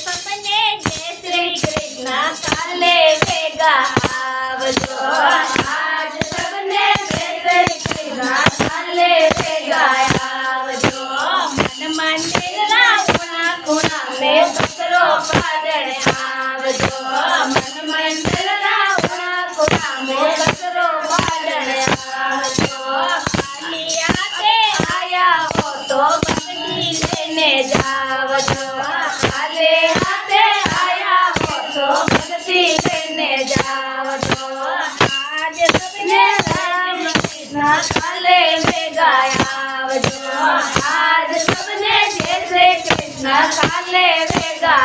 सबने जय श्री कृष्ण काले वेगा आवजो आज सबने जय श्री कृष्ण काले वेगा आवजो मन मंदिरना खुणा खुणा में बकरो पादण आवजो मन मंदिरना खुणा खुणा में बकरो पादण आवजो खाली हाथे आया हो तो बकरी लेने जावजो खाली हाथे आया हो तो बकरी लेने जावजो आज सबने राम कृष्ण काले वेगा आवजो आज सबने जय श्री कृष्ण काले वेगा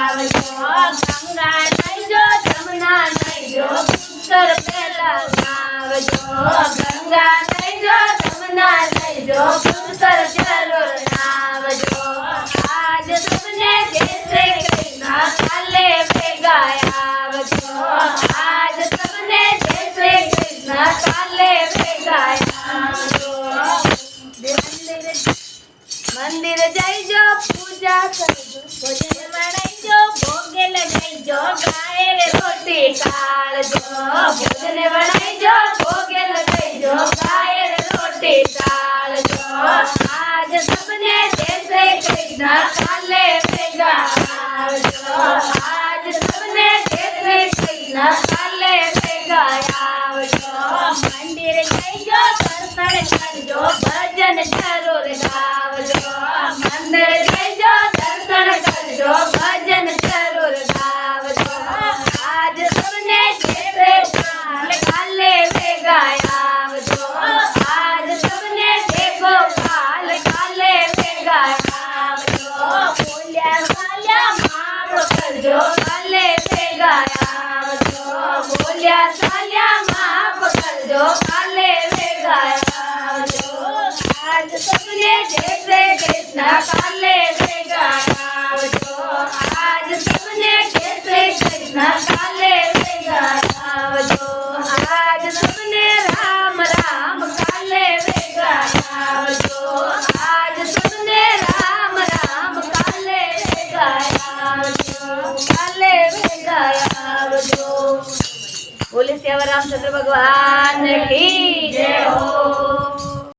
आवजो गंगा नैजो जमुना नैजो पुष्कर पेला आवजो गंगा नैजो जमुना नैजो पुष्कर चलो आवजो आज सबने जय श्री कृष्ण काले वेगा आवजो आज सबने जय श्री कृष्ण काले वेगा आवजो मंदिर जाइजो पूजा करजो भोजन बनाइजो भोगे लगाइजो गायर रोटी काढ़जो भोजन बनाइजो भोगे लगाइजो गायर रोटी काढ़जो आज सबने जय श्री कृष्ण काले वेगा आवजो आज सबने जय श्री कृष्ण काले वेगा आवजो मंदिर जाइजो दर्शन करजो भजन जरूर गावजो मंदिर जाइजो दर्शन करजो भजन जरूर गावजो आज सबने जय श्री कृष्ण काले वेगा आवजो आज सबने जय गोपाल काले वेगा आवजो बोल्या साल्या माफ करजो काले वेगा आवजो बोल्या साल्या माफ करजो काले वेगा आवजो आज सबने जय श्री कृष्ण काले वेगा आवजो आज सबने जय श्री कृष्ण काले वेगा आवजो आज सबने राम राम काले वेगा आवजो आज सबने राम राम काले वेगा आवजो काले वेगा आवजो। बोले सियावर रामचंद्र भगवान की जय हो।